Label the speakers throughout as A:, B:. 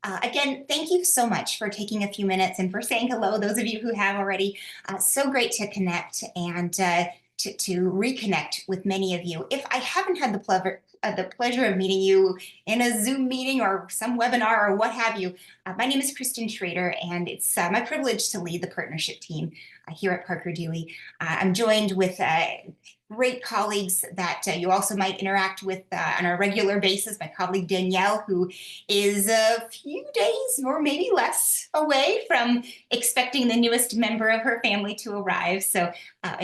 A: Again, thank you so much for taking a few minutes and for saying hello, those of you who have already. So great to connect and to reconnect with many of you. If I haven't had the pleasure of meeting you in a Zoom meeting or some webinar or what have you, my name is Kristen Schrader, and it's my privilege to lead the partnership team here at Parker Dewey. I'm joined with great colleagues that you also might interact with on a regular basis. My colleague Danielle, who is a few days or maybe less away from expecting the newest member of her family to arrive. So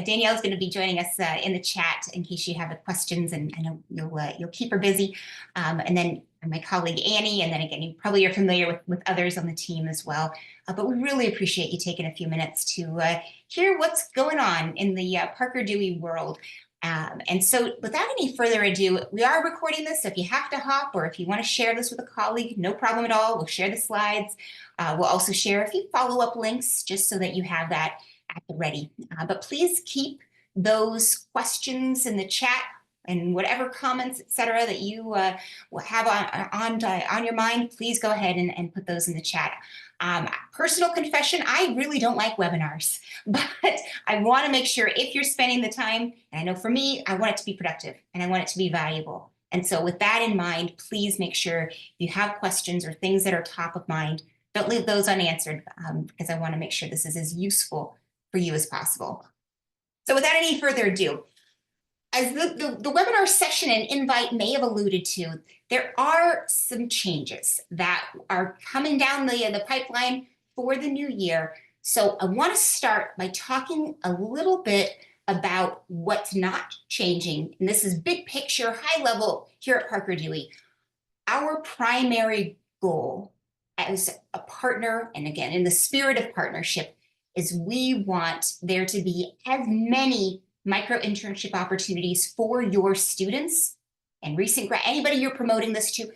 A: Danielle is going to be joining us in the chat in case you have questions, and I know you'll keep her busy. And then my colleague Annie, and then again, you probably are familiar with others on the team as well. But we really appreciate you taking a few minutes to hear what's going on in the Parker Dewey world. And so without any further ado, we are recording this. So if you have to hop or if you want to share this with a colleague, no problem at all. We'll share the slides. We'll also share a few follow-up links just so that you have that at the ready. But please keep those questions in the chat and whatever comments, etc., that you will have on your mind. Please go ahead and put those in the chat. Personal confession, I really don't like webinars, but I want to make sure if you're spending the time, and I know for me, I want it to be productive and I want it to be valuable. And so with that in mind, please make sure if you have questions or things that are top of mind, don't leave those unanswered, because I want to make sure this is as useful for you as possible. So without any further ado, as the webinar session and invite may have alluded to, there are some changes that are coming down the pipeline for the new year. So I want to start by talking a little bit about what's not changing. And this is big picture, high level here at Parker Dewey. Our primary goal as a partner, and again, in the spirit of partnership, is we want there to be as many micro internship opportunities for your students and anybody you're promoting this to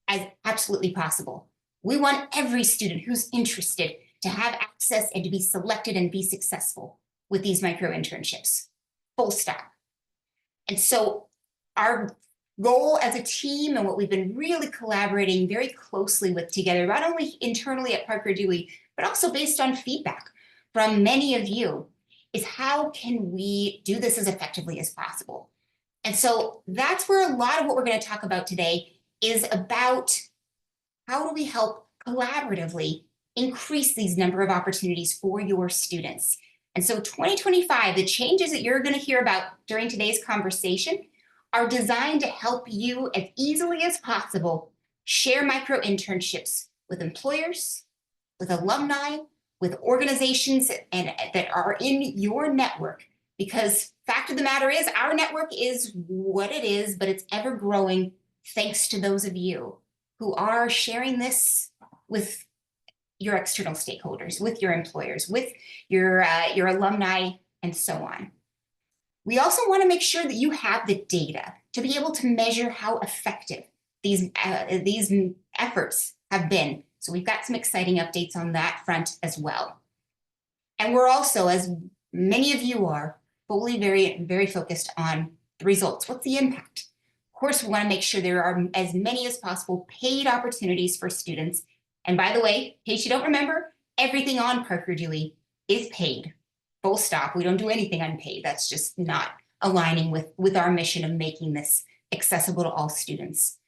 A: as absolutely possible. We want every student who's interested to have access and to be selected and be successful with these micro internships, full stop. And so our goal as a team, and what we've been really collaborating very closely with together, not only internally at Parker Dewey, but also based on feedback from many of you, is how can we do this as effectively as possible? And so that's where a lot of what we're going to talk about today is about how do we help collaboratively increase these number of opportunities for your students. And so 2025, the changes that you're going to hear about during today's conversation are designed to help you as easily as possible share micro internships with employers, with alumni, with organizations that are in your network, because fact of the matter is our network is what it is, but it's ever growing thanks to those of you who are sharing this with your external stakeholders, with your employers, with your alumni, and so on. We also want to make sure that you have the data to be able to measure how effective these efforts have been. So we've got some exciting updates on that front as well. And we're also, as many of you are, fully very focused on the results. What's the impact? Of course, we want to make sure there are as many as possible paid opportunities for students. And by the way, in case you don't remember, everything on Parker Dewey is paid, full stop. We don't do anything unpaid. That's just not aligning with our mission of making this accessible to all students.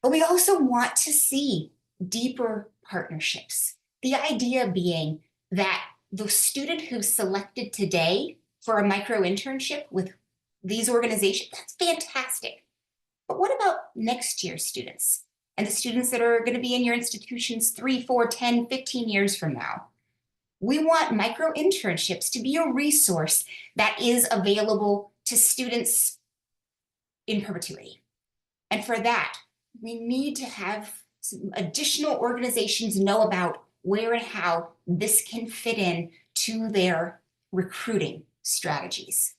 A: But we also want to see deeper partnerships. The idea being that the student who's selected today for a micro internship with these organizations, that's fantastic. But what about next year's students and the students that are going to be in your institutions 3, 4, 10, 15 years from now? We want micro internships to be a resource that is available to students in perpetuity. And for that, we need to have some additional organizations know about where and how this can fit in to their recruiting strategies.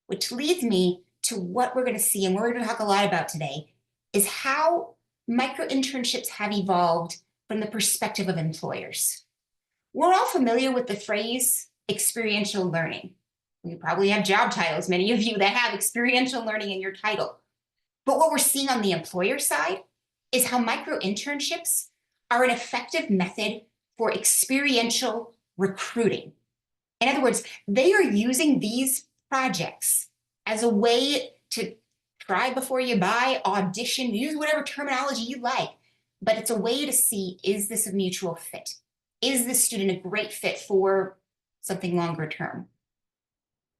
A: Which leads me to what we're going to see, and what we're going to talk a lot about today, is how micro internships have evolved from the perspective of employers. We're all familiar with the phrase experiential learning. You probably have job titles, many of you that have experiential learning in your title. But what we're seeing on the employer side is how micro internships are an effective method for experiential recruiting. In other words, they are using these projects as a way to try before you buy, audition, use whatever terminology you like. But it's a way to see, is this a mutual fit? Is this student a great fit for something longer term?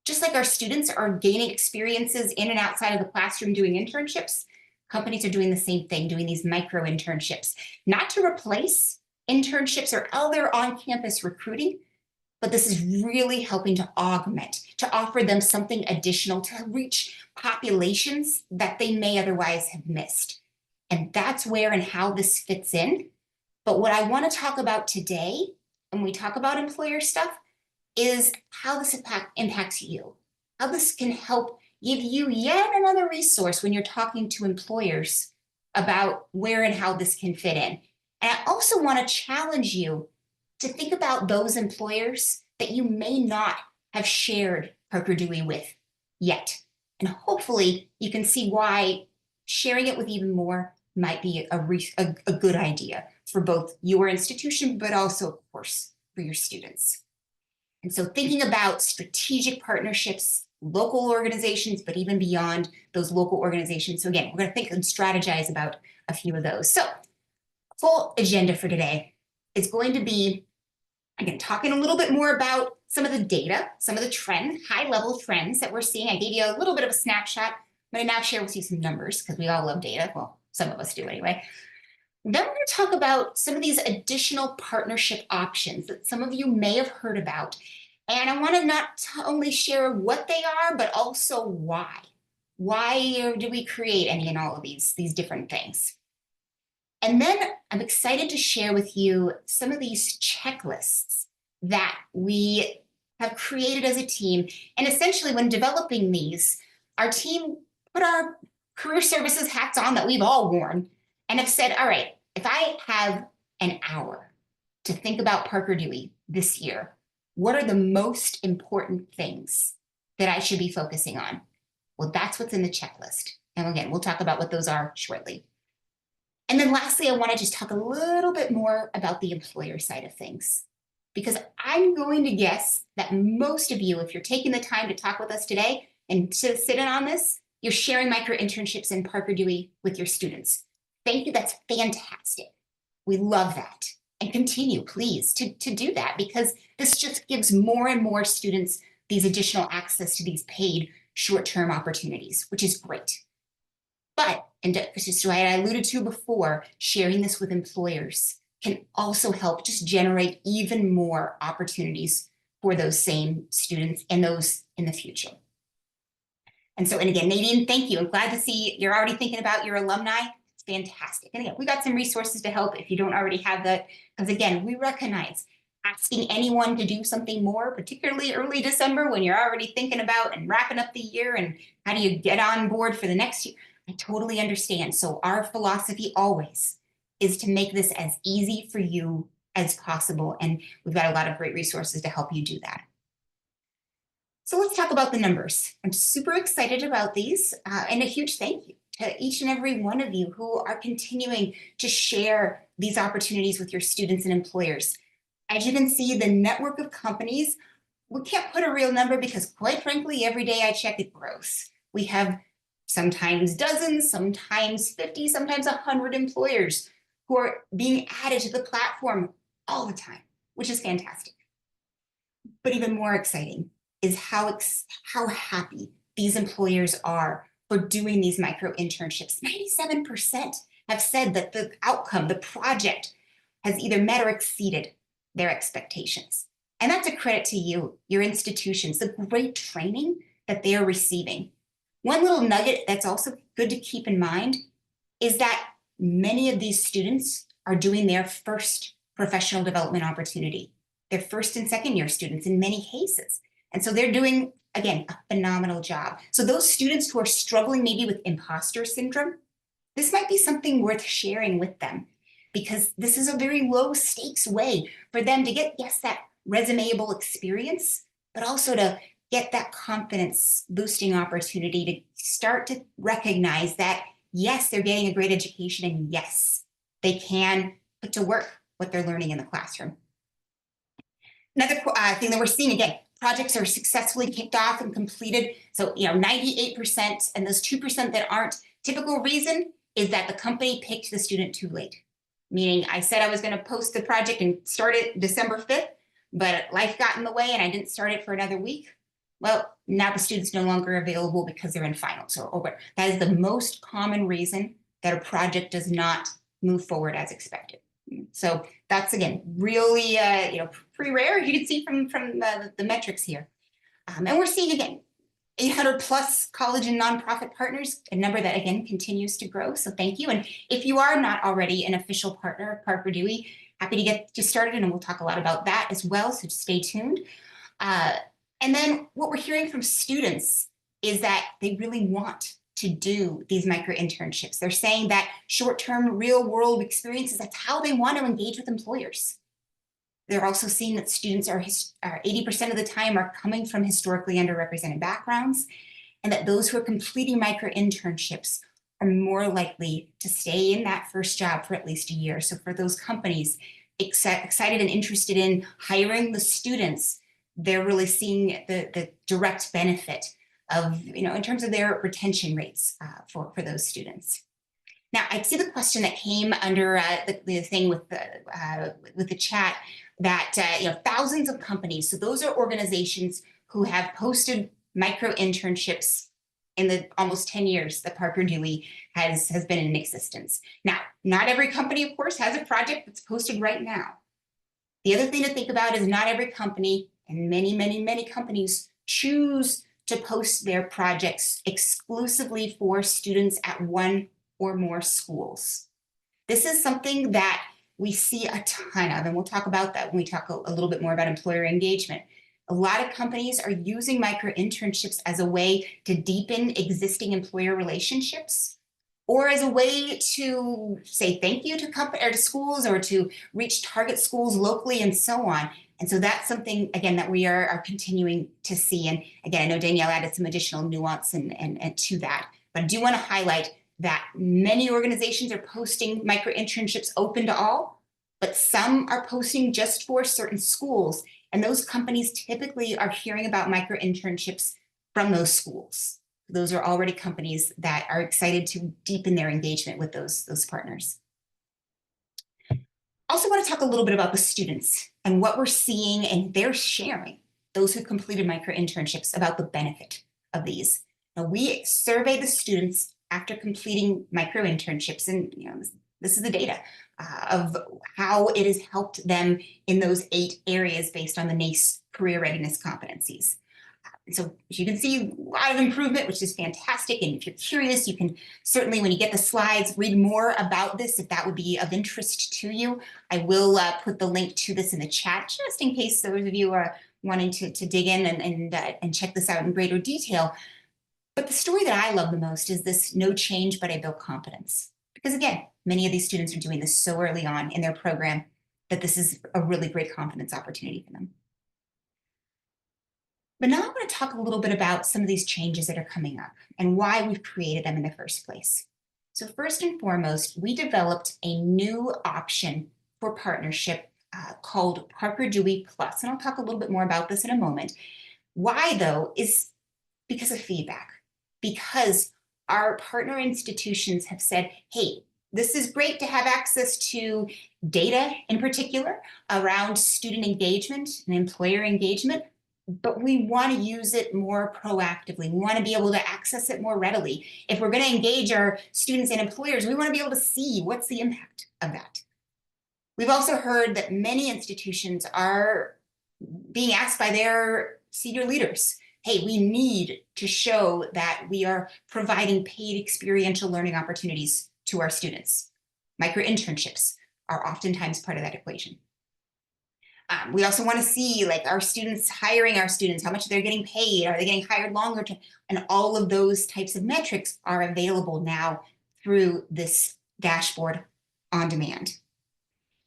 A: Just like our students are gaining experiences in and outside of the classroom doing internships, companies are doing the same thing, doing these micro internships, not to replace internships or other on-campus recruiting, but this is really helping to augment, to offer them something additional to reach populations that they may otherwise have missed. And that's where and how this fits in. But what I want to talk about today, when we talk about employer stuff, is how this impacts you, how this can help give you yet another resource when you're talking to employers about where and how this can fit in. And I also want to challenge you to think about those employers that you may not have shared Parker Dewey with yet. And hopefully you can see why sharing it with even more might be a good idea for both your institution, but also, of course, for your students. And so thinking about strategic partnerships, local organizations, but even beyond those local organizations. So again, we're going to think and strategize about a few of those. So full agenda for today is going to be, again, talking a little bit more about some of the data, some of the trends, high-level trends that we're seeing. I gave you a little bit of a snapshot. I'm going to now share with you some numbers because we all love data. Well, some of us do anyway. Then we're going to talk about some of these additional partnership options that some of you may have heard about. And I want to not only share what they are, but also why. Why do we create any and all of these different things? And then I'm excited to share with you some of these checklists that we have created as a team. And essentially, when developing these, our team put our career services hats on that we've all worn and have said, all right, if I have an hour to think about Parker Dewey this year, what are the most important things that I should be focusing on? Well, that's what's in the checklist. And again, we'll talk about what those are shortly. And then lastly, I want to just talk a little bit more about the employer side of things, because I'm going to guess that most of you, if you're taking the time to talk with us today and to sit in on this, you're sharing micro internships in Parker Dewey with your students. Thank you. That's fantastic. We love that. And continue, please, to do that, because this just gives more and more students these additional access to these paid short-term opportunities, which is great. But, and just what I alluded to before, sharing this with employers can also help just generate even more opportunities for those same students and those in the future. And so, and again, Nadine, thank you. I'm glad to see you're already thinking about your alumni. It's fantastic. And again, we got some resources to help if you don't already have that. Because again, we recognize asking anyone to do something more, particularly early December when you're already thinking about and wrapping up the year and how do you get on board for the next year. I totally understand. So our philosophy always is to make this as easy for you as possible. And we've got a lot of great resources to help you do that. So let's talk about the numbers. I'm super excited about these and a huge thank you to each and every one of you who are continuing to share these opportunities with your students and employers. As you can see, the network of companies, we can't put a real number because quite frankly, every day I check it grows. We have sometimes dozens, sometimes 50, sometimes 100 employers who are being added to the platform all the time, which is fantastic. But even more exciting is how happy these employers are for doing these micro internships. 97% have said that the outcome, the project, has either met or exceeded their expectations. And that's a credit to you, your institutions, the great training that they are receiving. One little nugget that's also good to keep in mind is that many of these students are doing their first professional development opportunity. They're first and second year students in many cases. And so they're doing, again, a phenomenal job. So those students who are struggling maybe with imposter syndrome, this might be something worth sharing with them, because this is a very low stakes way for them to get, yes, that resumeable experience, but also to get that confidence boosting opportunity to start to recognize that, yes, they're getting a great education and yes, they can put to work what they're learning in the classroom. Another thing that we're seeing, again, projects are successfully kicked off and completed. So, 98%, and those 2% that aren't, typical reason is that the company picked the student too late. Meaning I said I was going to post the project and start it December 5th, but life got in the way and I didn't start it for another week. Well, now the student's no longer available because they're in finals or over. That is the most common reason that a project does not move forward as expected. So that's, again, really pretty rare, you can see from the metrics here. And we're seeing, again, 800 plus college and nonprofit partners, a number that, again, continues to grow. So thank you. And if you are not already an official partner of Parker Dewey, happy to get you started, and we'll talk a lot about that as well, so stay tuned. And then what we're hearing from students is that they really want to do these micro internships. They're saying that short-term real world experiences, that's how they want to engage with employers. They're also seeing that students are 80% of the time are coming from historically underrepresented backgrounds, and that those who are completing micro internships are more likely to stay in that first job for at least a year. So for those companies excited and interested in hiring the students, they're really seeing the direct benefit of, in terms of their retention rates for those students. Now, I see the question that came under the thing with the chat that thousands of companies. So those are organizations who have posted micro internships in the almost 10 years that Parker Dewey has been in existence. Now, not every company, of course, has a project that's posted right now. The other thing to think about is not every company, and many, many, many companies, choose to post their projects exclusively for students at one or more schools. This is something that we see a ton of, and we'll talk about that when we talk a little bit more about employer engagement. A lot of companies are using micro internships as a way to deepen existing employer relationships, or as a way to say thank you to schools, or to reach target schools locally, and so on. And so that's something, again, that we are continuing to see. And again, I know Danielle added some additional nuance and to that, but I do want to highlight that many organizations are posting micro internships open to all, but some are posting just for certain schools. And those companies typically are hearing about micro internships from those schools. Those are already companies that are excited to deepen their engagement with those partners. Also want to talk a little bit about the students and what we're seeing, and they're sharing, those who completed micro internships, about the benefit of these. Now, we survey the students after completing micro internships, and this is the data of how it has helped them in those 8 areas based on the NACE career readiness competencies. So as you can see, a lot of improvement, which is fantastic. And if you're curious, you can certainly, when you get the slides, read more about this if that would be of interest to you. I will put the link to this in the chat, just in case those of you are wanting to dig in and check this out in greater detail. But the story that I love the most is this: no change, but I built confidence. Because again, many of these students are doing this so early on in their program that this is a really great confidence opportunity for them. But now I want to talk a little bit about some of these changes that are coming up and why we've created them in the first place. So first and foremost, we developed a new option for partnership called Parker Dewey Plus. And I'll talk a little bit more about this in a moment. Why, though, is because of feedback. Because our partner institutions have said, hey, this is great to have access to data in particular around student engagement and employer engagement, but we want to use it more proactively. We want to be able to access it more readily. If we're going to engage our students and employers, we want to be able to see what's the impact of that. We've also heard that many institutions are being asked by their senior leaders, hey, we need to show that we are providing paid experiential learning opportunities to our students. Micro internships are oftentimes part of that equation. We also want to see, like, our students, hiring our students, how much they're getting paid, are they getting hired longer term, and all of those types of metrics are available now through this dashboard on demand.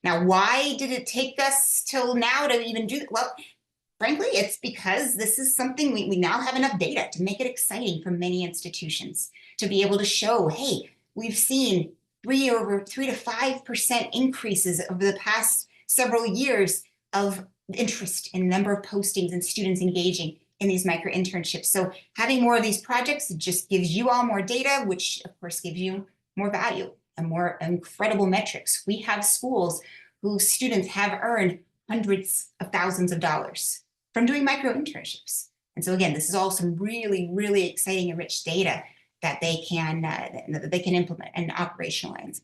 A: Now, why did it take us till now to even do that? Well, frankly, it's because this is something we now have enough data to make it exciting for many institutions to be able to show, hey, we've seen 3 to 5% increases over the past several years of interest in number of postings and students engaging in these micro internships. So having more of these projects just gives you all more data, which of course gives you more value and more incredible metrics. We have schools whose students have earned hundreds of thousands of dollars from doing micro internships. And so again, this is all some really, really exciting and rich data that they can implement and operationalize.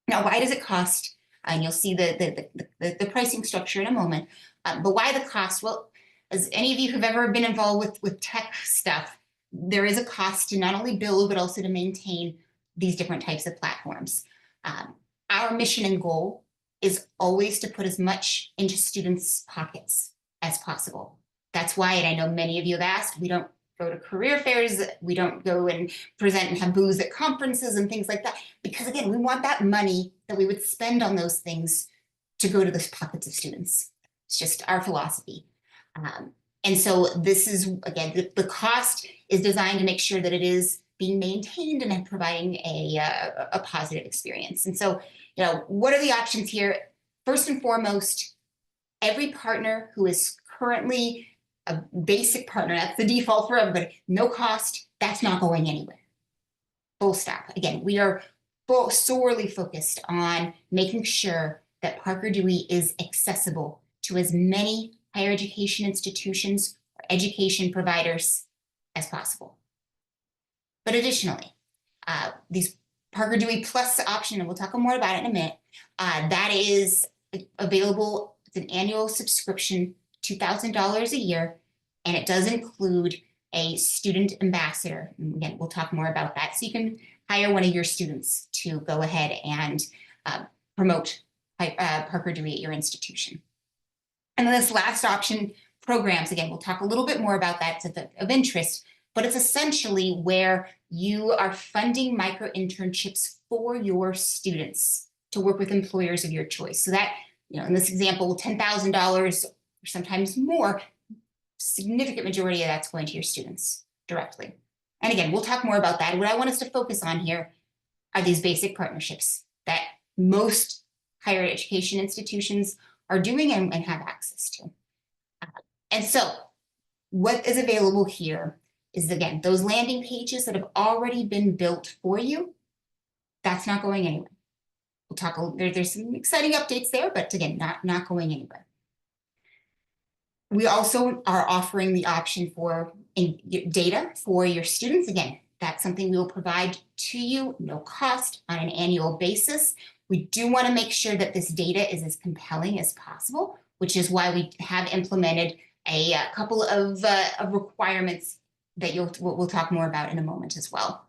A: Now, why does it cost? And you'll see the pricing structure in a moment. But why the cost? Well, as any of you who've ever been involved with tech stuff, there is a cost to not only build, but also to maintain these different types of platforms. Our mission and goal is always to put as much into students' pockets as possible. That's why, and I know many of you have asked, we don't go to career fairs, we don't go and present and have booths at conferences and things like that, because again, we want that money that we would spend on those things to go to the pockets of students. It's just our philosophy. And so this is, again, the cost is designed to make sure that it is being maintained and providing a positive experience. And so, what are the options here? First and foremost, every partner who is currently a basic partner, that's the default for everybody, no cost, that's not going anywhere. Full stop. Again, we are sorely focused on making sure that Parker Dewey is accessible to as many higher education institutions or education providers as possible. But additionally, these Parker Dewey Plus option, and we'll talk more about it in a minute, that is available. It's an annual subscription, $2,000 a year, and it does include a student ambassador. And again, we'll talk more about that. So you can hire one of your students to go ahead and promote Parker Dewey at your institution. And then this last option, programs, again, we'll talk a little bit more about that of interest, but it's essentially where you are funding micro internships for your students to work with employers of your choice. So that, in this example, $10,000 or sometimes more, significant majority of that's going to your students directly. And again, we'll talk more about that. What I want us to focus on here are these basic partnerships that most higher education institutions are doing and have access to. And so what is available here is, again, those landing pages that have already been built for you. That's not going anywhere. We'll talk, there's some exciting updates there, but again, not going anywhere. We also are offering the option for data for your students. Again, that's something we will provide to you, no cost, on an annual basis. We do want to make sure that this data is as compelling as possible, which is why we have implemented a couple of requirements that we'll talk more about in a moment as well.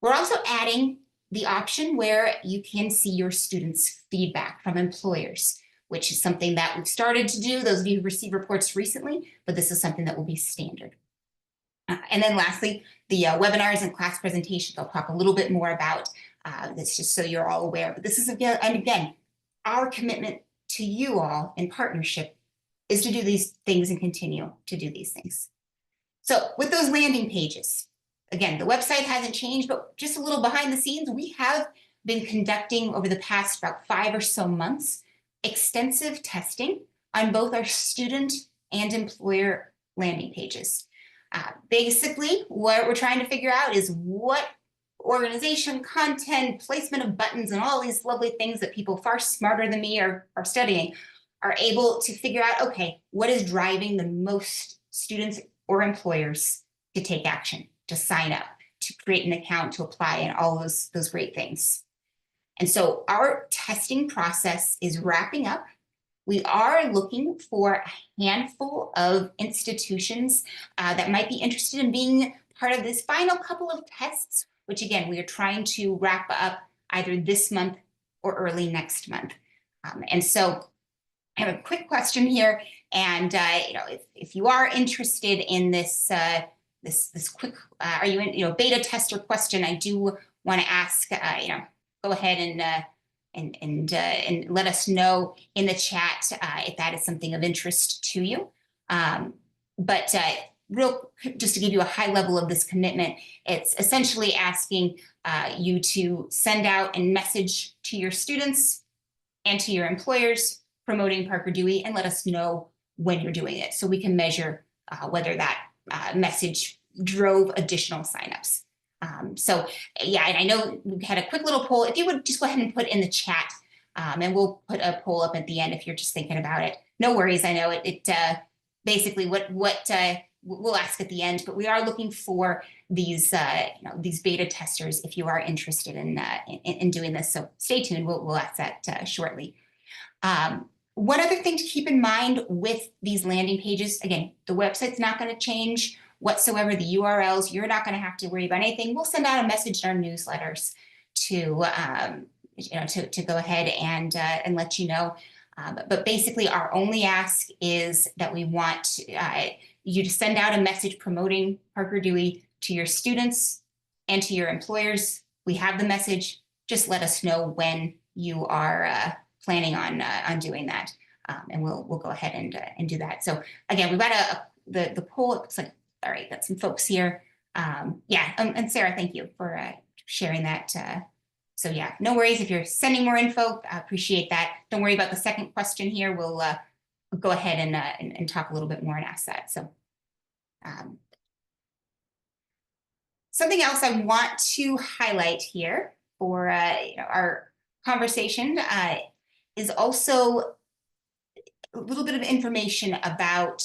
A: We're also adding the option where you can see your students' feedback from employers, which is something that we've started to do, those of you who received reports recently, but this is something that will be standard. And then lastly, the webinars and class presentations, I'll talk a little bit more about. That's just so you're all aware. But this is, again, our commitment to you all in partnership is to do these things and continue to do these things. So with those landing pages, again, the website hasn't changed, but just a little behind the scenes, we have been conducting over the past about 5 or so months extensive testing on both our student and employer landing pages. Basically, what we're trying to figure out is what organization, content, placement of buttons, and all these lovely things that people far smarter than me are studying are able to figure out, okay, what is driving the most students or employers to take action, to sign up, to create an account, to apply, and all those great things. And so our testing process is wrapping up. We are looking for a handful of institutions that might be interested in being part of this final couple of tests, which again, we are trying to wrap up either this month or early next month. And so I have a quick question here. And if you are interested in this, this quick, are you in, beta tester question, I do want to ask, go ahead and let us know in the chat if that is something of interest to you. But just to give you a high level of this commitment, it's essentially asking you to send out a message to your students and to your employers promoting Parker Dewey, and let us know when you're doing it so we can measure whether that message drove additional signups. So yeah, and I know we had a quick little poll. If you would just go ahead and put in the chat, and we'll put a poll up at the end if you're just thinking about it. No worries, I know it basically what we'll ask at the end, but we are looking for these these beta testers if you are interested in doing this. So stay tuned. We'll ask that shortly. One other thing to keep in mind with these landing pages, again, the website's not going to change whatsoever. The URLs, you're not going to have to worry about anything. We'll send out a message in our newsletters to to go ahead and let you know. But basically, our only ask is that we want you to send out a message promoting Parker Dewey to your students and to your employers. We have the message. Just let us know when you are planning on doing that, and we'll go ahead and do that. So again, we've got the poll. It looks like, all right, got some folks here. Yeah, and Sarah, thank you for sharing that. So yeah, no worries if you're sending more info. I appreciate that. Don't worry about the second question here. We'll go ahead and talk a little bit more and ask that. So something else I want to highlight here for our conversation is also a little bit of information about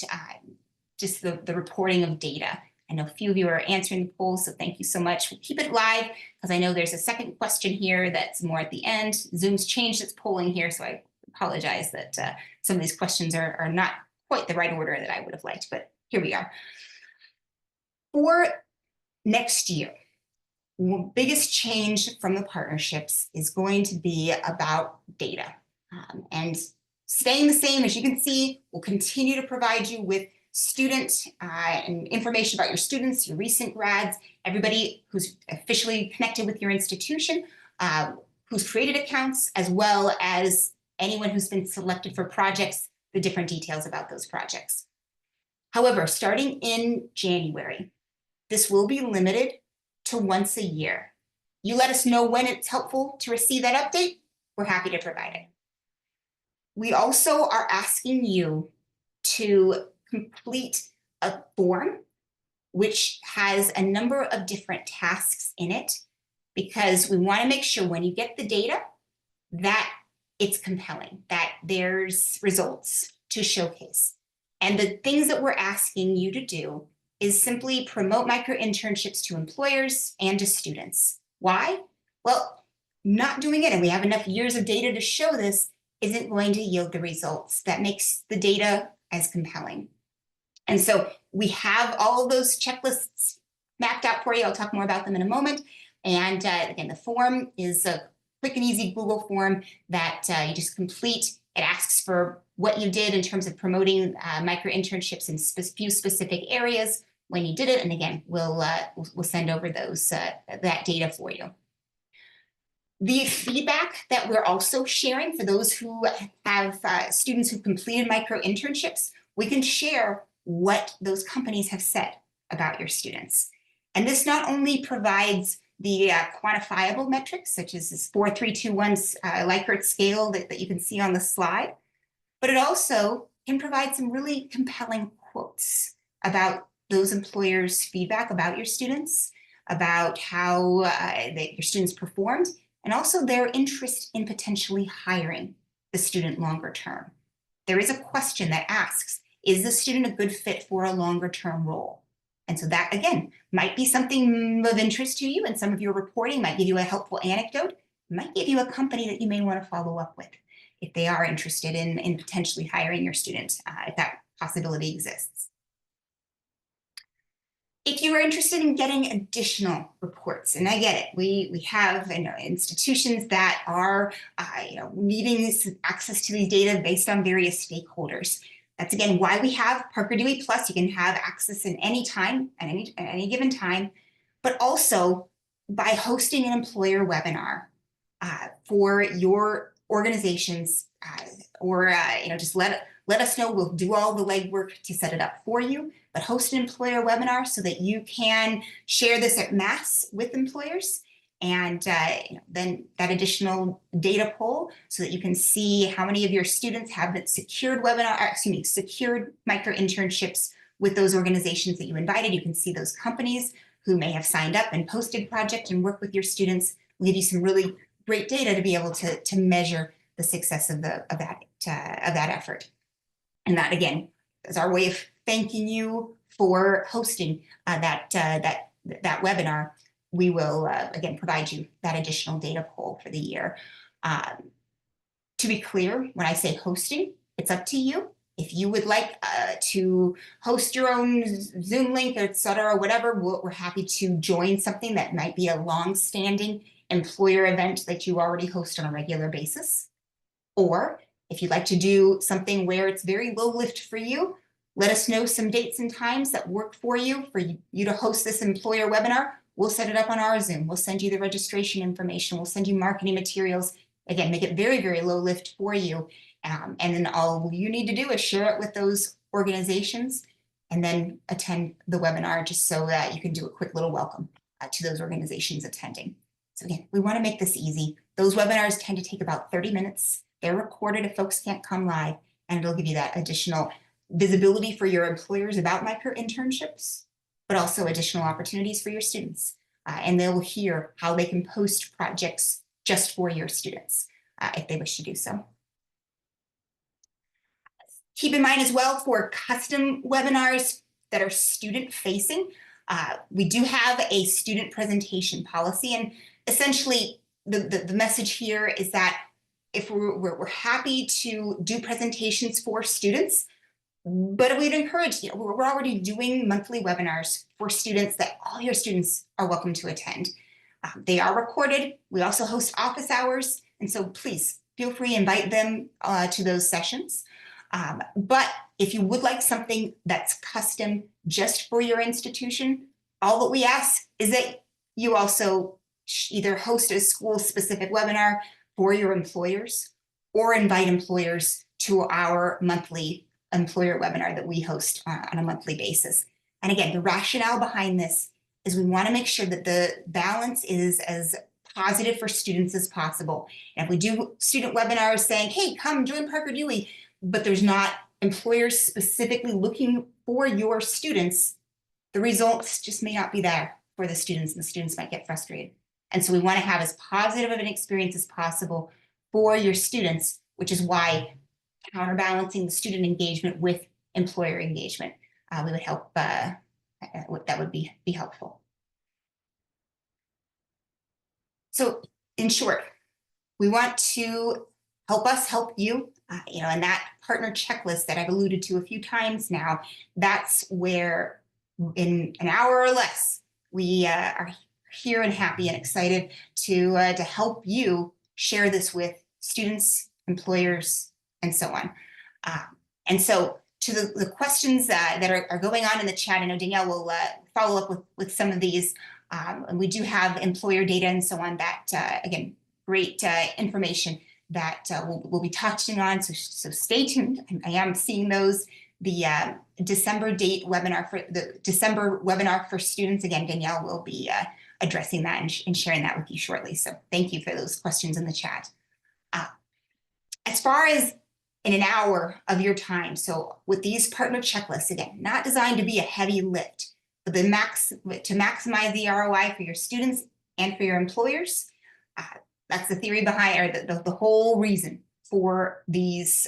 A: just the reporting of data. I know a few of you are answering the poll, so thank you so much. We'll keep it live because I know there's a second question here that's more at the end. Zoom's changed its polling here, so I apologize that some of these questions are not quite the right order that I would have liked, but here we are. For next year, the biggest change from the partnerships is going to be about data. And staying the same, as you can see, we'll continue to provide you with student and information about your students, your recent grads, everybody who's officially connected with your institution, who's created accounts, as well as anyone who's been selected for projects, the different details about those projects. However, starting in January, this will be limited to once a year. You let us know when it's helpful to receive that update. We're happy to provide it. We also are asking you to complete a form which has a number of different tasks in it, because we want to make sure when you get the data that it's compelling, that there's results to showcase. And the things that we're asking you to do is simply promote micro internships to employers and to students. Why? Well, not doing it, and we have enough years of data to show this, isn't going to yield the results that makes the data as compelling. And so we have all of those checklists mapped out for you. I'll talk more about them in a moment. And again, the form is a quick and easy Google form that you just complete. It asks for what you did in terms of promoting micro internships in few specific areas, when you did it. And again, we'll send over those that data for you. The feedback that we're also sharing for those who have students who've completed micro internships, we can share what those companies have said about your students. And this not only provides the quantifiable metrics, such as this 4-3-2-1 Likert scale that you can see on the slide, but it also can provide some really compelling quotes about those employers' feedback about your students, about how your students performed, and also their interest in potentially hiring the student longer term. There is a question that asks, is the student a good fit for a longer term role? And so that, again, might be something of interest to you, and some of your reporting might give you a helpful anecdote, might give you a company that you may want to follow up with if they are interested in potentially hiring your student, if that possibility exists. If you are interested in getting additional reports, and I get it, we have institutions that are needing access to these data based on various stakeholders. That's again why we have Parker Dewey Plus. You can have access in any time, at any given time, but also by hosting an employer webinar for your organizations, or just let let us know. We'll do all the legwork to set it up for you, but host an employer webinar so that you can share this at mass with employers. And then that additional data poll so that you can see how many of your students have secured secured micro internships with those organizations that you invited. You can see those companies who may have signed up and posted project and work with your students. We'll give you some really great data to be able to measure the success of that effort. And that, again, is our way of thanking you for hosting that webinar. We will, again, provide you that additional data poll for the year. To be clear, when I say hosting, it's up to you. If you would like to host your own Zoom link, et cetera, whatever, we're happy to join something that might be a long-standing employer event that you already host on a regular basis. Or if you'd like to do something where it's very low lift for you, let us know some dates and times that work for you to host this employer webinar. We'll set it up on our Zoom. We'll send you the registration information. We'll send you marketing materials. Again, make it very, very low lift for you. And then all you need to do is share it with those organizations and then attend the webinar just so that you can do a quick little welcome to those organizations attending. So again, we want to make this easy. Those webinars tend to take about 30 minutes. They're recorded if folks can't come live, and it'll give you that additional visibility for your employers about micro internships, but also additional opportunities for your students. And they'll hear how they can post projects just for your students if they wish to do so. Keep in mind as well for custom webinars that are student facing, we do have a student presentation policy, and essentially the message here is that if we're happy to do presentations for students, but we'd encourage, we're already doing monthly webinars for students that all your students are welcome to attend. They are recorded. We also host office hours, and so please feel free to invite them to those sessions. But if you would like something that's custom just for your institution, all that we ask is that you also either host a school-specific webinar for your employers or invite employers to our monthly employer webinar that we host on a monthly basis. And again, the rationale behind this is we want to make sure that the balance is as positive for students as possible. And if we do student webinars saying, hey, come join Parker Dewey, but there's not employers specifically looking for your students, the results just may not be there for the students, and the students might get frustrated. And so we want to have as positive of an experience as possible for your students, which is why counterbalancing the student engagement with employer engagement, we would help, that would be helpful. So in short, we want to help us help you, and that partner checklist that I've alluded to a few times now, that's where in an hour or less, we are here and happy and excited to help you share this with students, employers, and so on. And so to the questions that are going on in the chat, I know Danielle will follow up with some of these. And we do have employer data and so on that, again, great information that we'll be touching on. So stay tuned. I am seeing those. The December date webinar for the December webinar for students. Again, Danielle will be addressing that and sharing that with you shortly. So thank you for those questions in the chat. As far as in an hour of your time, so with these partner checklists, again, not designed to be a heavy lift, but to maximize the ROI for your students and for your employers. That's the theory behind, or the whole reason for these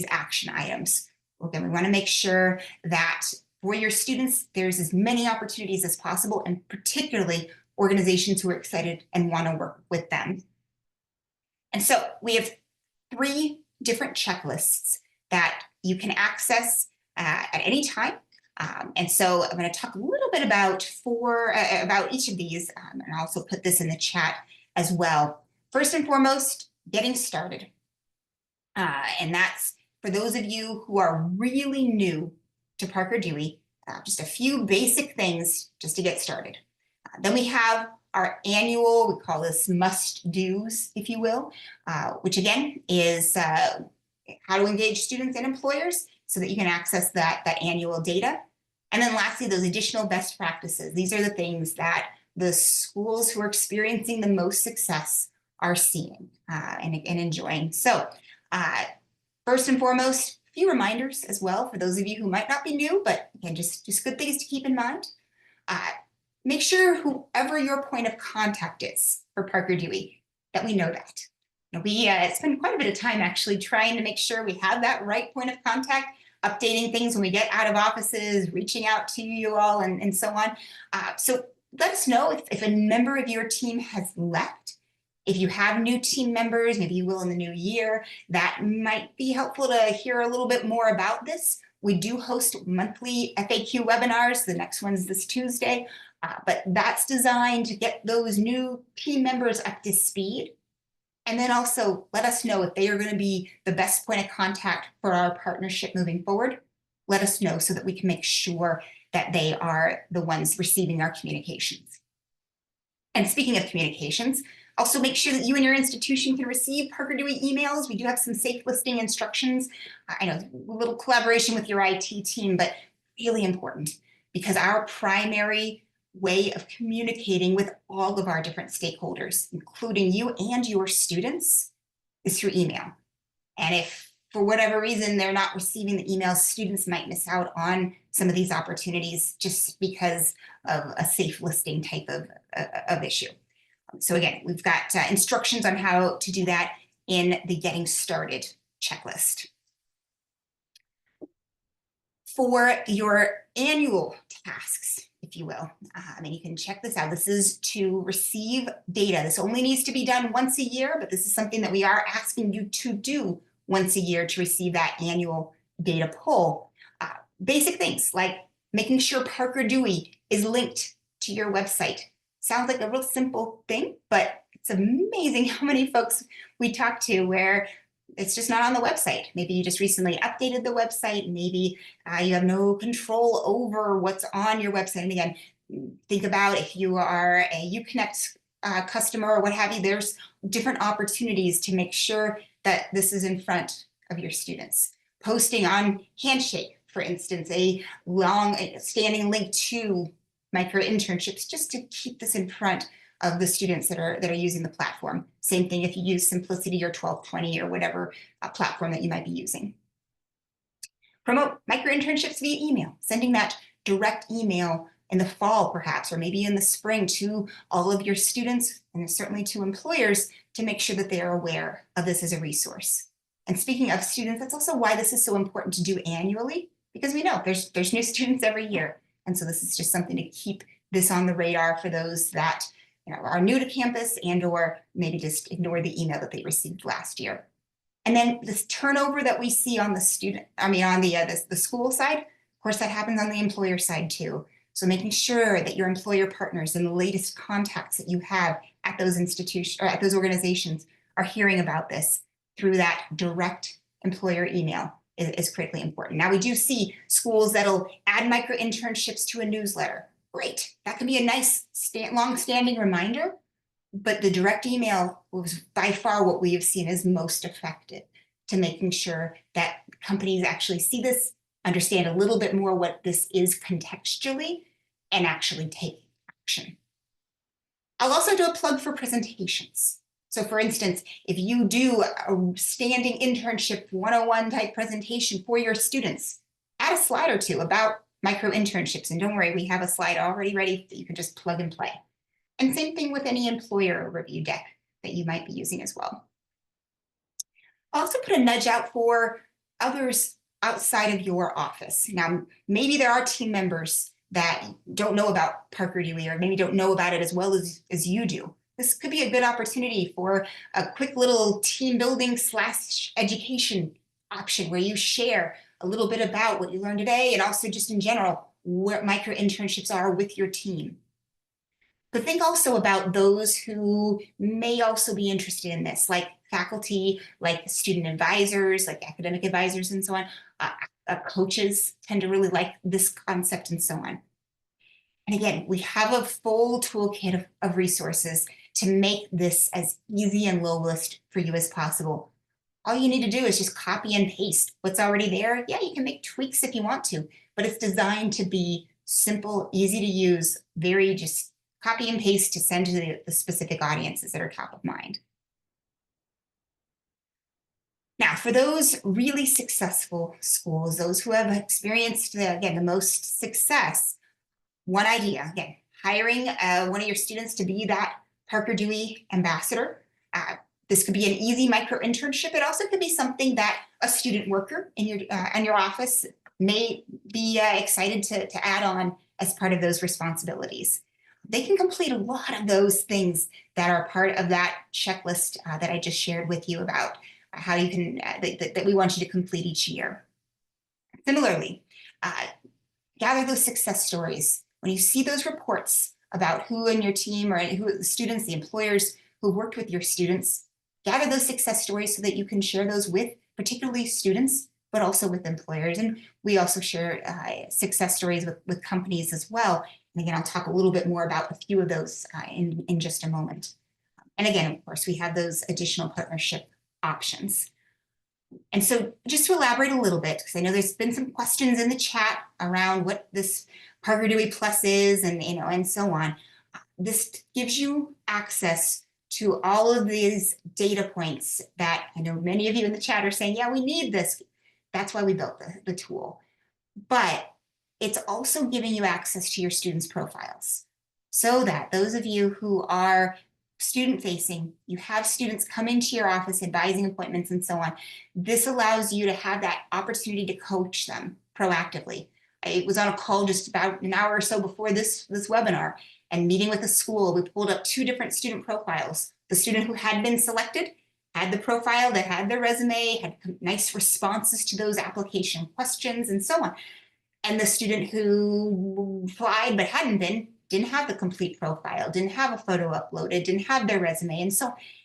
A: action items. Again, we want to make sure that for your students, there's as many opportunities as possible, and particularly organizations who are excited and want to work with them. And so we have 3 different checklists that you can access at any time. And so I'm going to talk a little bit about each of these, and I'll also put this in the chat as well. First and foremost, getting started. And that's for those of you who are really new to Parker Dewey, just a few basic things just to get started. Then we have our annual, we call this must-dos, if you will, which again is how to engage students and employers so that you can access that annual data. And then lastly, those additional best practices. These are the things that the schools who are experiencing the most success are seeing and enjoying. So first and foremost, a few reminders as well for those of you who might not be new, but again, just good things to keep in mind. Make sure whoever your point of contact is for Parker Dewey, that we know that. We spend quite a bit of time actually trying to make sure we have that right point of contact, updating things when we get out of offices, reaching out to you all, and so on. So let us know if a member of your team has left. If you have new team members, maybe you will in the new year, that might be helpful to hear a little bit more about this. We do host monthly FAQ webinars. The next one's this Tuesday, but that's designed to get those new team members up to speed. And then also let us know if they are going to be the best point of contact for our partnership moving forward. Let us know so that we can make sure that they are the ones receiving our communications. And speaking of communications, also make sure that you and your institution can receive Parker Dewey emails. We do have some safe listing instructions. I know a little collaboration with your IT team, but really important because our primary way of communicating with all of our different stakeholders, including you and your students, is through email. And if for whatever reason they're not receiving the emails, students might miss out on some of these opportunities just because of a safe listing type of issue. So again, we've got instructions on how to do that in the Getting Started checklist. For your annual tasks, if you will, and you can check this out. This is to receive data. This only needs to be done once a year, but this is something that we are asking you to do once a year to receive that annual data pull. Basic things like making sure Parker Dewey is linked to your website. Sounds like a real simple thing, but it's amazing how many folks we talk to where it's just not on the website. Maybe you just recently updated the website. Maybe you have no control over what's on your website. And again, think about if you are a Uconnect customer or what have you, there's different opportunities to make sure that this is in front of your students. Posting on Handshake, for instance, a long standing link to micro internships just to keep this in front of the students that are using the platform. Same thing if you use Simplicity or 1220 or whatever platform that you might be using. Promote micro internships via email, sending that direct email in the fall perhaps, or maybe in the spring to all of your students and certainly to employers to make sure that they are aware of this as a resource. And speaking of students, that's also why this is so important to do annually, because we know there's new students every year. And so this is just something to keep this on the radar for those that are new to campus and or maybe just ignore the email that they received last year. And then this turnover that we see on the the school side, of course, that happens on the employer side too. So making sure that your employer partners and the latest contacts that you have at those institutions or at those organizations are hearing about this through that direct employer email is critically important. Now we do see schools that'll add micro internships to a newsletter. Great, that can be a nice long-standing reminder, but the direct email was by far what we have seen as most effective to making sure that companies actually see this, understand a little bit more what this is contextually, and actually take action. I'll also do a plug for presentations. So for instance, if you do a standing internship 101 type presentation for your students, add a slide or two about micro internships. And don't worry, we have a slide already ready that you can just plug and play. And same thing with any employer review deck that you might be using as well. I'll also put a nudge out for others outside of your office. Now, maybe there are team members that don't know about Parker Dewey or maybe don't know about it as well as you do. This could be a good opportunity for a quick little team building / education option where you share a little bit about what you learned today and also just in general what micro internships are with your team. But think also about those who may also be interested in this, like faculty, like student advisors, like academic advisors and so on. Coaches tend to really like this concept and so on. And again, we have a full toolkit of resources to make this as easy and low list for you as possible. All you need to do is just copy and paste what's already there. Yeah, you can make tweaks if you want to, but it's designed to be simple, easy to use, very just copy and paste to send to the specific audiences that are top of mind. Now, for those really successful schools, those who have experienced, again, the most success, one idea, again, hiring one of your students to be that Parker Dewey ambassador. This could be an easy micro internship. It also could be something that a student worker in your office may be excited to add on as part of those responsibilities. They can complete a lot of those things that are part of that checklist that I just shared with you about how you can, that we want you to complete each year. Similarly, gather those success stories. When you see those reports about who in your team or who the students, the employers who worked with your students, gather those success stories so that you can share those with particularly students, but also with employers. And we also share success stories with companies as well. And again, I'll talk a little bit more about a few of those in just a moment. And again, of course, we have those additional partnership options. And so just to elaborate a little bit, because I know there's been some questions in the chat around what this Parker Dewey Plus is and so on. This gives you access to all of these data points that I know many of you in the chat are saying, yeah, we need this. That's why we built the tool. But it's also giving you access to your students' profiles so that those of you who are student facing, you have students come into your office, advising appointments and so on. This allows you to have that opportunity to coach them proactively. I was on a call just about an hour or so before this webinar and meeting with a school. We pulled up 2 different student profiles. The student who had been selected had the profile that had their resume, had nice responses to those application questions and so on. And the student who applied but hadn't been, didn't have the complete profile, didn't have a photo uploaded, didn't have their resume.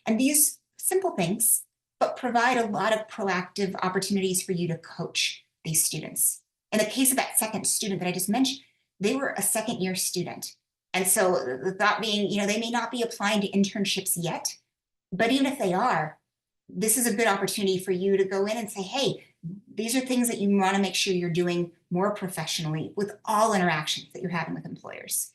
A: And these simple things, but provide a lot of proactive opportunities for you to coach these students. In the case of that second student that I just mentioned, they were a second-year student. And so the thought being, they may not be applying to internships yet, but even if they are, this is a good opportunity for you to go in and say, hey, these are things that you want to make sure you're doing more professionally with all interactions that you're having with employers.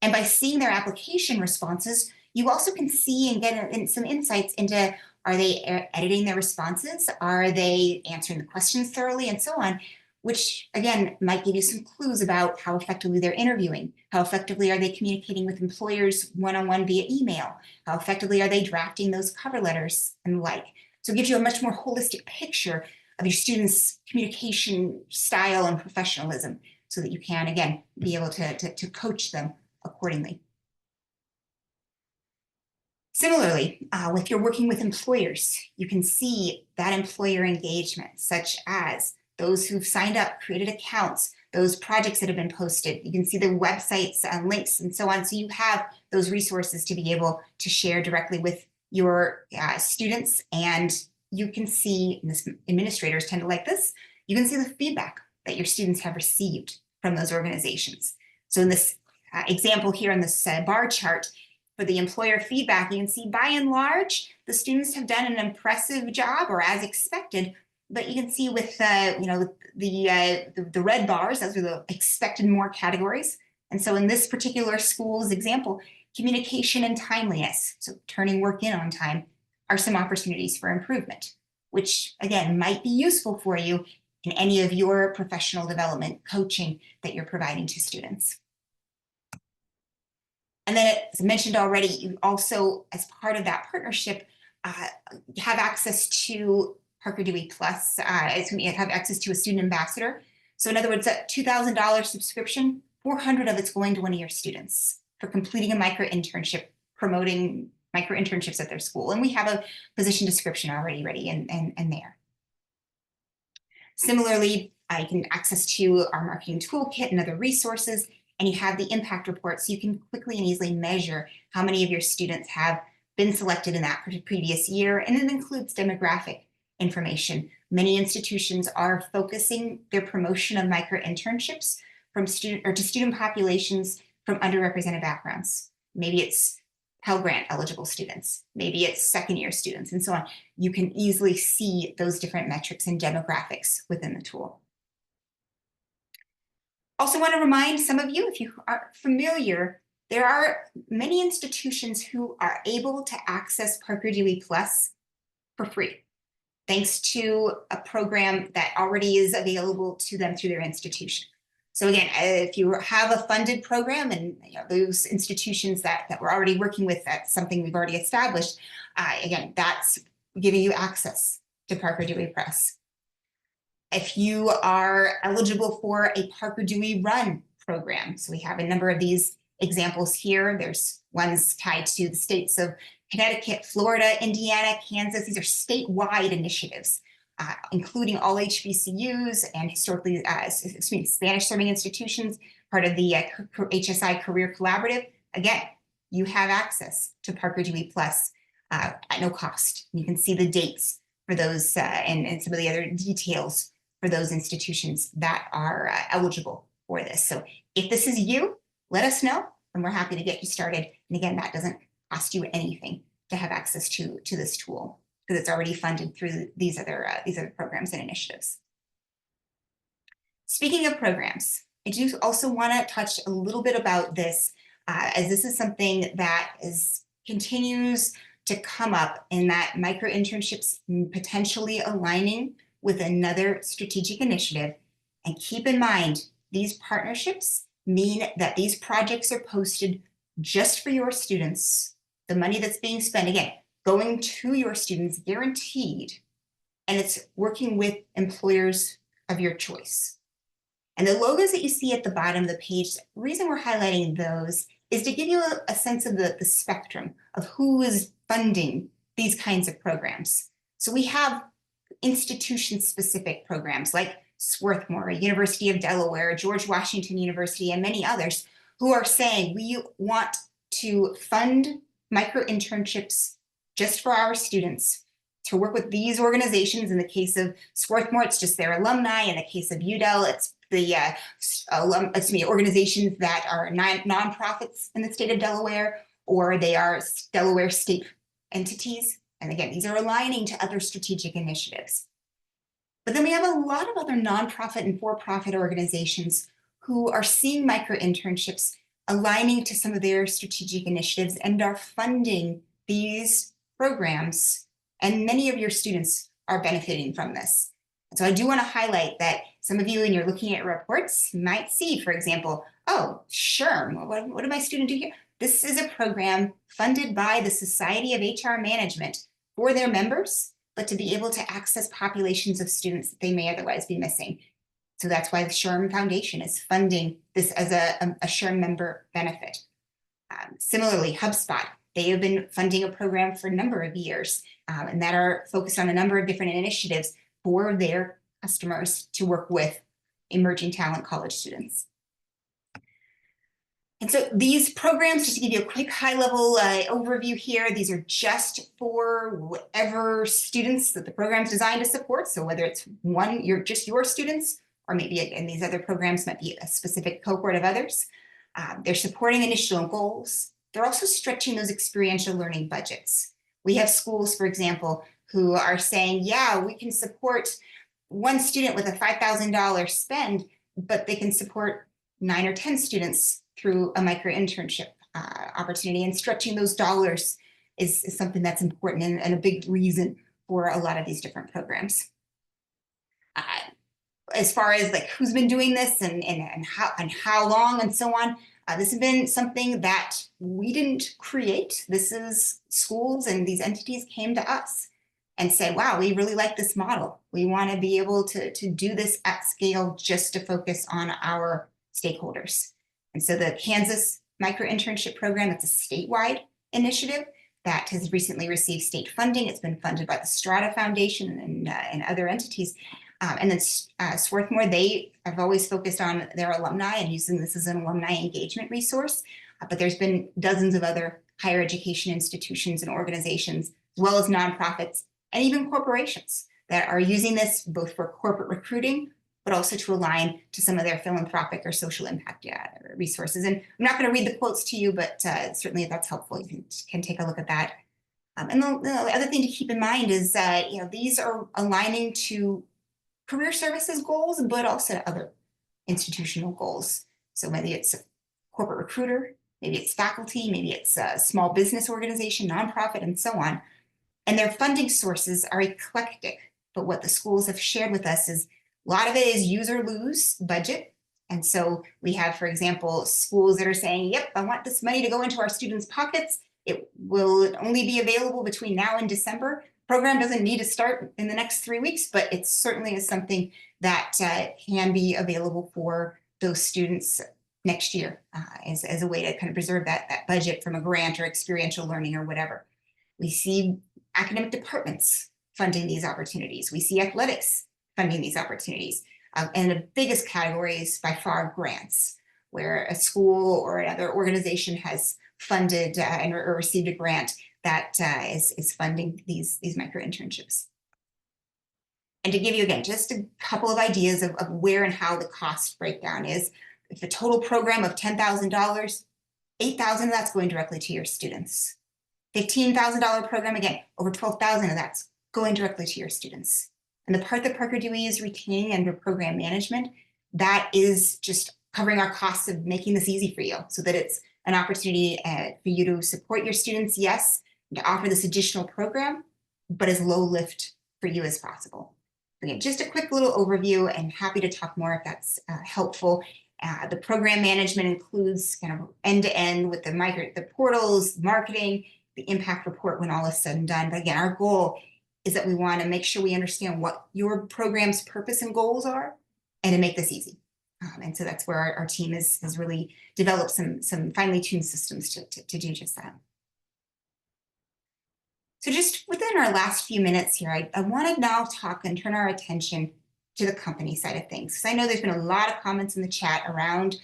A: And by seeing their application responses, you also can see and get some insights into, are they editing their responses? Are they answering the questions thoroughly and so on? Which, again, might give you some clues about how effectively they're interviewing. How effectively are they communicating with employers one-on-one via email? How effectively are they drafting those cover letters and the like? So it gives you a much more holistic picture of your students' communication style and professionalism so that you can, again, be able to coach them accordingly. Similarly, if you're working with employers, you can see that employer engagement, such as those who've signed up, created accounts, those projects that have been posted. You can see the websites and links and so on. So you have those resources to be able to share directly with your students. And you can see, and this, administrators tend to like this, you can see the feedback that your students have received from those organizations. So in this example here in this bar chart, for the employer feedback, you can see by and large, the students have done an impressive job or as expected. But you can see with the red bars, those are the expected more categories. And so in this particular school's example, communication and timeliness, so turning work in on time, are some opportunities for improvement, which again might be useful for you in any of your professional development coaching that you're providing to students. And then, as mentioned already, you also, as part of that partnership, have access to Parker Dewey Plus, have access to a student ambassador. So in other words, that $2,000 subscription, $400 of it's going to one of your students for completing a micro internship, promoting micro internships at their school. And we have a position description already ready and there. Similarly, you can access to our marketing toolkit and other resources, and you have the impact report so you can quickly and easily measure how many of your students have been selected in that previous year, and it includes demographic information. Many institutions are focusing their promotion of micro internships to student populations from underrepresented backgrounds. Maybe it's Pell Grant eligible students, maybe it's second-year students, and so on. You can easily see those different metrics and demographics within the tool. Also want to remind some of you, if you are familiar, there are many institutions who are able to access Parker Dewey Plus for free, thanks to a program that already is available to them through their institution. So again, if you have a funded program and those institutions that we're already working with, that's something we've already established, again, that's giving you access to Parker Dewey Press. If you are eligible for a Parker Dewey Run program, so we have a number of these examples here. There's ones tied to the states of Connecticut, Florida, Indiana, Kansas. These are statewide initiatives, including all HBCUs and historically, Spanish-serving institutions, part of the HSI Career Collaborative. Again, you have access to Parker Dewey Plus at no cost. You can see the dates for those and some of the other details for those institutions that are eligible for this. So if this is you, let us know, and we're happy to get you started. And again, that doesn't cost you anything to have access to this tool, because it's already funded through these other programs and initiatives. Speaking of programs, I do also want to touch a little bit about this, as this is something that continues to come up, in that micro internships potentially aligning with another strategic initiative. And keep in mind, these partnerships mean that these projects are posted just for your students. The money that's being spent, again, going to your students, guaranteed, and it's working with employers of your choice. And the logos that you see at the bottom of the page, the reason we're highlighting those is to give you a sense of the spectrum of who is funding these kinds of programs. So we have institution-specific programs like Swarthmore, University of Delaware, George Washington University, and many others who are saying we want to fund micro internships just for our students, to work with these organizations. In the case of Swarthmore, it's just their alumni. In the case of UDEL, it's the organizations that are nonprofits in the state of Delaware, or they are Delaware state entities. And again, these are aligning to other strategic initiatives. But then we have a lot of other nonprofit and for-profit organizations who are seeing micro internships aligning to some of their strategic initiatives and are funding these programs. And many of your students are benefiting from this. And so I do want to highlight that some of you, when you're looking at reports, might see, for example, oh, SHRM, what did my student do here? This is a program funded by the Society of HR Management for their members, but to be able to access populations of students that they may otherwise be missing. So that's why the SHRM Foundation is funding this as a SHRM member benefit. Similarly, HubSpot, they have been funding a program for a number of years, and that are focused on a number of different initiatives for their customers to work with emerging talent college students. And so these programs, just to give you a quick high-level overview here, these are just for whatever students that the program's designed to support. So whether it's just your students, or maybe again, these other programs might be a specific cohort of others. They're supporting initial goals. They're also stretching those experiential learning budgets. We have schools, for example, who are saying, yeah, we can support one student with a $5,000 spend, but they can support 9 or 10 students through a micro internship opportunity. And stretching those dollars is something that's important and a big reason for a lot of these different programs. As far as like who's been doing this and how long and so on, this has been something that we didn't create. This is schools and these entities came to us and said, wow, we really like this model. We want to be able to do this at scale just to focus on our stakeholders. And so the Kansas Micro Internship Program, that's a statewide initiative that has recently received state funding. It's been funded by the Strata Foundation and other entities. And then Swarthmore, they have always focused on their alumni and using this as an alumni engagement resource. But there's been dozens of other higher education institutions and organizations, as well as nonprofits and even corporations that are using this both for corporate recruiting, but also to align to some of their philanthropic or social impact resources. And I'm not going to read the quotes to you, but certainly if that's helpful, you can take a look at that. And the other thing to keep in mind is that these are aligning to career services goals, but also other institutional goals. So maybe it's a corporate recruiter, maybe it's faculty, maybe it's a small business organization, nonprofit, and so on. And their funding sources are eclectic. But what the schools have shared with us is a lot of it is use or lose budget. And so we have, for example, schools that are saying, yep, I want this money to go into our students' pockets. It will only be available between now and December. Program doesn't need to start in the next 3 weeks, but it certainly is something that can be available for those students next year as a way to kind of preserve that budget from a grant or experiential learning or whatever. We see academic departments funding these opportunities. We see athletics funding these opportunities. And the biggest category is by far grants, where a school or another organization has funded or received a grant that is funding these micro internships. And to give you, again, just a couple of ideas of where and how the cost breakdown is, if a total program of $10,000, $8,000 of that's going directly to your students. $15,000 program, again, over $12,000 of that's going directly to your students. And the part that Parker Dewey is retaining under program management, that is just covering our costs of making this easy for you so that it's an opportunity for you to support your students, yes, and to offer this additional program, but as low lift for you as possible. Again, just a quick little overview, and happy to talk more if that's helpful. The program management includes kind of end-to-end with the portals, marketing, the impact report when all is said and done. But again, our goal is that we want to make sure we understand what your program's purpose and goals are, and to make this easy. And so that's where our team has really developed some finely tuned systems to do just that. So just within our last few minutes here, I want to now talk and turn our attention to the company side of things. Because I know there's been a lot of comments in the chat around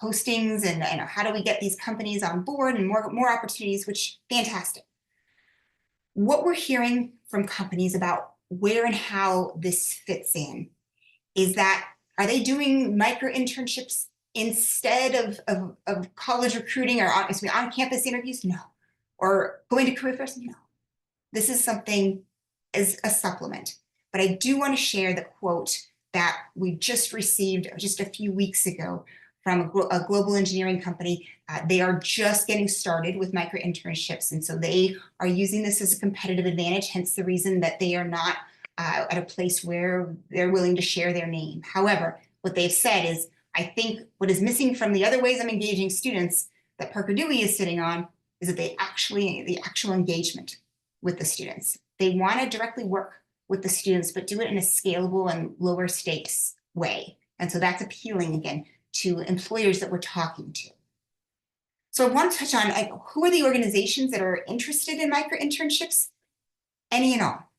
A: postings and how do we get these companies on board and more opportunities, which fantastic. What we're hearing from companies about where and how this fits in is that, are they doing micro internships instead of college recruiting or on-campus interviews? No. Or going to career fairs? No. This is something as a supplement. But I do want to share the quote that we just received just a few weeks ago from a global engineering company. They are just getting started with micro internships. And so they are using this as a competitive advantage, hence the reason that they are not at a place where they're willing to share their name. However, what they've said is, I think what is missing from the other ways I'm engaging students that Parker Dewey is sitting on is that the actual engagement with the students. They want to directly work with the students, but do it in a scalable and lower stakes way. And so that's appealing, again, to employers that we're talking to. So I want to touch on who are the organizations that are interested in micro internships? Any and all.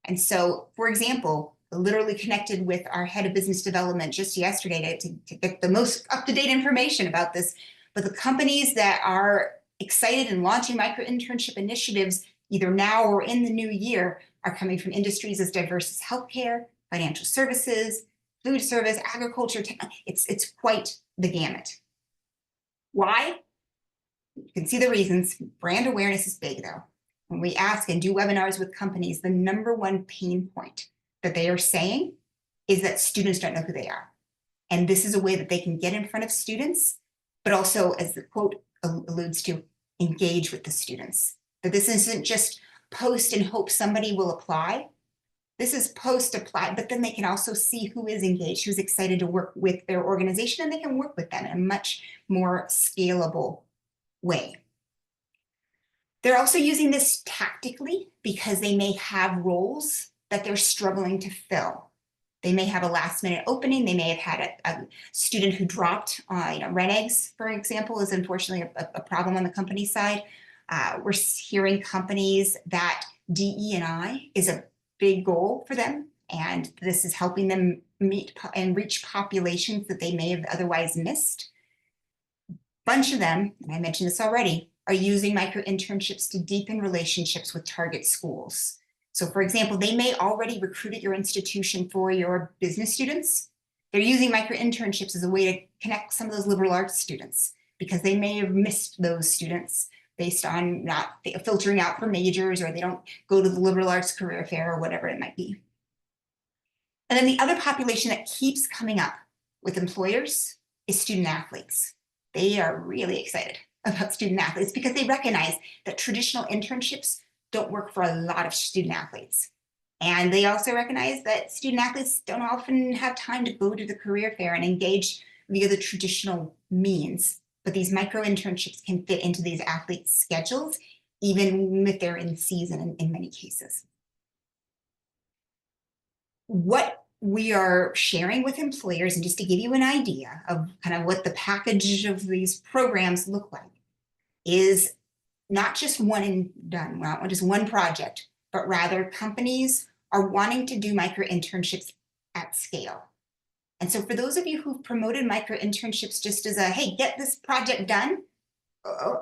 A: And so, for example, literally connected with our head of business development just yesterday to get the most up-to-date information about this. But the companies that are excited and launching micro internship initiatives either now or in the new year are coming from industries as diverse as healthcare, financial services, food service, agriculture, it's quite the gamut. Why? You can see the reasons. Brand awareness is big, though. When we ask and do webinars with companies, the #1 pain point that they are saying is that students don't know who they are. And this is a way that they can get in front of students, but also, as the quote alludes to, engage with the students. That this isn't just post and hope somebody will apply. This is post, apply, but then they can also see who is engaged, who's excited to work with their organization, and they can work with them in a much more scalable way. They're also using this tactically because they may have roles that they're struggling to fill. They may have a last minute opening. They may have had a student who dropped, red eggs, for example, is unfortunately a problem on the company side. We're hearing companies that DE&I is a big goal for them, and this is helping them meet and reach populations that they may have otherwise missed. A bunch of them, and I mentioned this already, are using micro internships to deepen relationships with target schools. So for example, they may already recruit at your institution for your business students. They're using micro internships as a way to connect some of those liberal arts students because they may have missed those students based on not filtering out for majors, or they don't go to the liberal arts career fair or whatever it might be. And then the other population that keeps coming up with employers is student athletes. They are really excited about student athletes because they recognize that traditional internships don't work for a lot of student athletes. And they also recognize that student athletes don't often have time to go to the career fair and engage via the traditional means. But these micro internships can fit into these athletes' schedules, even if they're in season in many cases. What we are sharing with employers, and just to give you an idea of kind of what the package of these programs look like, is not just one and done, not just one project, but rather companies are wanting to do micro internships at scale. And so for those of you who've promoted micro internships just as a, hey, get this project done,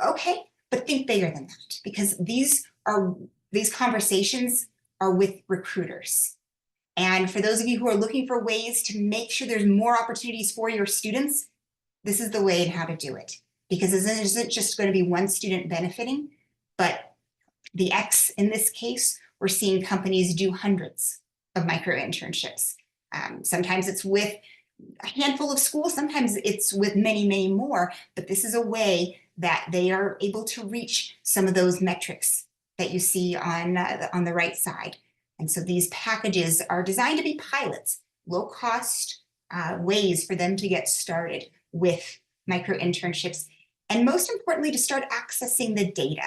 A: okay, but think bigger than that, because these conversations are with recruiters. And for those of you who are looking for ways to make sure there's more opportunities for your students, this is the way and how to do it. Because it isn't just going to be one student benefiting, but the X in this case, we're seeing companies do hundreds of micro internships. Sometimes it's with a handful of schools, sometimes it's with many, many more, but this is a way that they are able to reach some of those metrics that you see on the right side. And so these packages are designed to be pilots, low cost ways for them to get started with micro internships. And most importantly, to start accessing the data.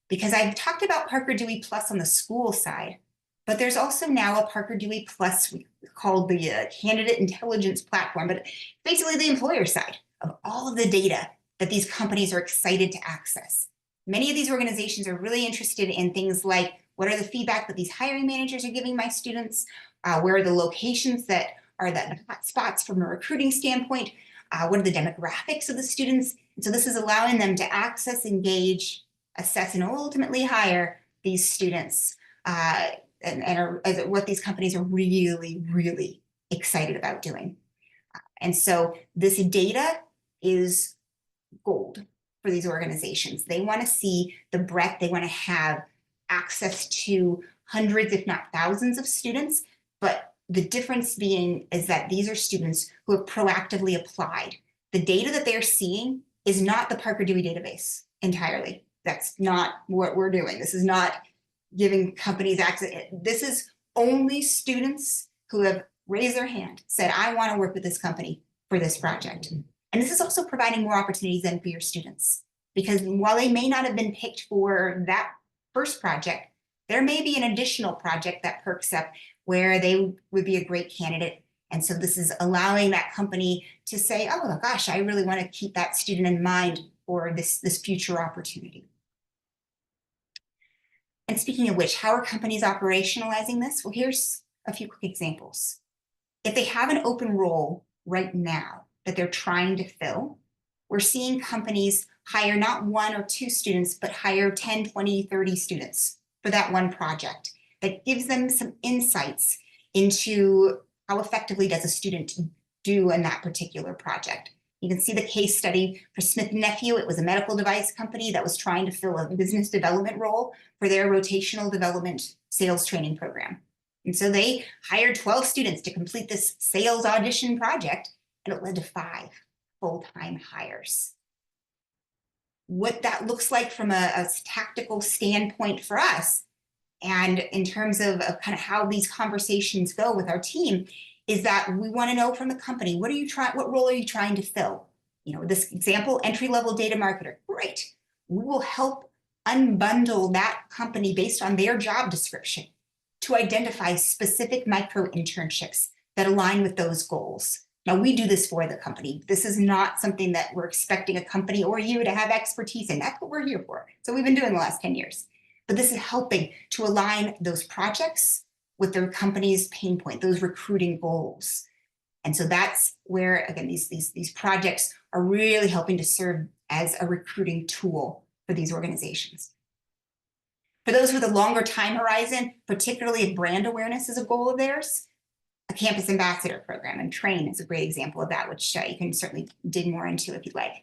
A: Because I've talked about Parker Dewey Plus on the school side, but there's also now a Parker Dewey Plus called the Candidate Intelligence Platform, but basically the employer side of all of the data that these companies are excited to access. Many of these organizations are really interested in things like, what are the feedback that these hiring managers are giving my students? Where are the locations that are the hot spots from a recruiting standpoint? What are the demographics of the students? And so this is allowing them to access, engage, assess, and ultimately hire these students and are what these companies are really, really excited about doing. And so this data is gold for these organizations. They want to see the breadth, they want to have access to hundreds, if not thousands of students, but the difference being is that these are students who have proactively applied. The data that they're seeing is not the Parker Dewey database entirely. That's not what we're doing. This is not giving companies access. This is only students who have raised their hand, said, I want to work with this company for this project. And this is also providing more opportunities then for your students, because while they may not have been picked for that first project, there may be an additional project that perks up where they would be a great candidate. And so this is allowing that company to say, oh gosh, I really want to keep that student in mind for this future opportunity. And speaking of which, how are companies operationalizing this? Well, here's a few quick examples. If they have an open role right now that they're trying to fill, we're seeing companies hire not one or two students, but hire 10, 20, 30 students for that one project. That gives them some insights into how effectively does a student do in that particular project. You can see the case study for Smith & Nephew. It was a medical device company that was trying to fill a business development role for their rotational development sales training program. And so they hired 12 students to complete this sales audition project, and it led to 5 full-time hires. What that looks like from a tactical standpoint for us, and in terms of kind of how these conversations go with our team, is that we want to know from the company, what role are you trying to fill? You know, this example, entry-level data marketer, great. We will help unbundle that company based on their job description to identify specific micro internships that align with those goals. Now, we do this for the company. This is not something that we're expecting a company or you to have expertise in. That's what we're here for. So we've been doing the last 10 years. But this is helping to align those projects with the company's pain point, those recruiting goals. And so that's where, again, these projects are really helping to serve as a recruiting tool for these organizations. For those with a longer time horizon, particularly if brand awareness is a goal of theirs, a campus ambassador program and train is a great example of that, which you can certainly dig more into if you'd like.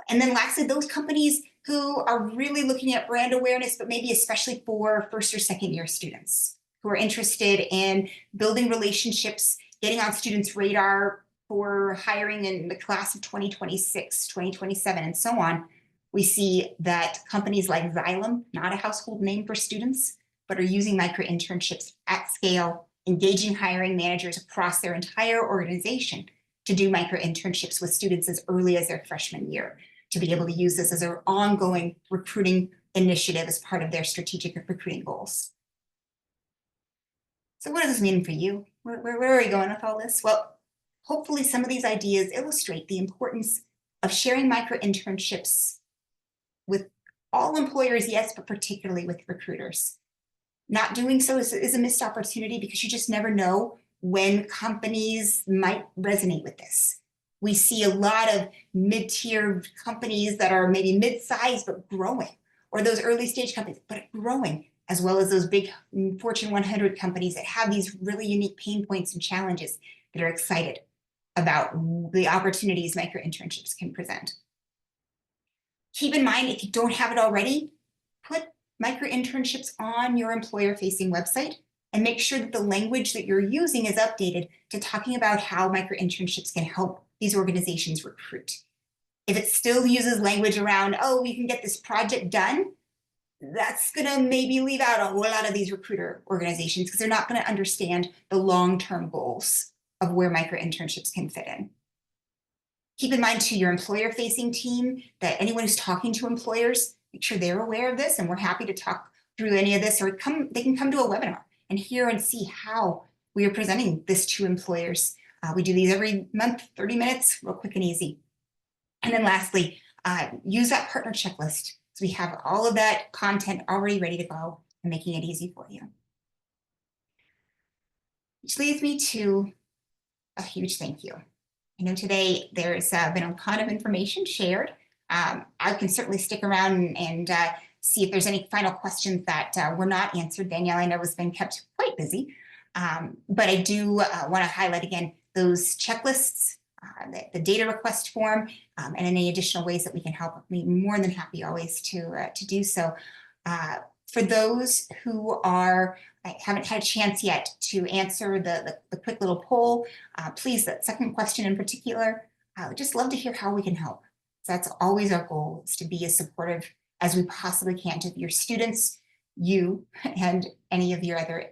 A: And then lastly, those companies who are really looking at brand awareness, but maybe especially for first or second year students who are interested in building relationships, getting on students' radar for hiring in the class of 2026, 2027, and so on. We see that companies like Xylem, not a household name for students, but are using micro internships at scale, engaging hiring managers across their entire organization to do micro internships with students as early as their freshman year, to be able to use this as their ongoing recruiting initiative as part of their strategic recruiting goals. So what does this mean for you? Where are we going with all this? Well, hopefully some of these ideas illustrate the importance of sharing micro internships with all employers, yes, but particularly with recruiters. Not doing so is a missed opportunity because you just never know when companies might resonate with this. We see a lot of mid-tier companies that are maybe mid-sized but growing, or those early stage companies but growing, as well as those big Fortune 100 companies that have these really unique pain points and challenges that are excited about the opportunities micro internships can present. Keep in mind, if you don't have it already, put micro internships on your employer-facing website and make sure that the language that you're using is updated to talking about how micro internships can help these organizations recruit. If it still uses language around, oh, we can get this project done, that's going to maybe leave out a whole lot of these recruiter organizations because they're not going to understand the long-term goals of where micro internships can fit in. Keep in mind to your employer-facing team that anyone who's talking to employers, make sure they're aware of this, and we're happy to talk through any of this, or they can come to a webinar and hear and see how we are presenting this to employers. We do these every month, 30 minutes, real quick and easy. And then lastly, use that partner checklist so we have all of that content already ready to go and making it easy for you. Which leads me to a huge thank you. I know today there's been a ton of information shared. I can certainly stick around and see if there's any final questions that were not answered. Danielle, I know, has been kept quite busy. But I do want to highlight again those checklists, the data request form, and any additional ways that we can help. We're more than happy always to do so. For those who haven't had a chance yet to answer the quick little poll, please, that second question in particular, I would just love to hear how we can help. So that's always our goal, is to be as supportive as we possibly can to your students, you, and any of your other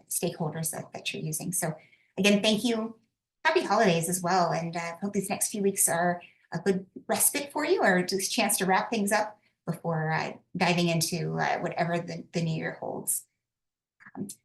A: stakeholders that you're using. So again, thank you. Happy holidays as well. And I hope these next few weeks are a good respite for you, or just a chance to wrap things up before diving into whatever the new year holds.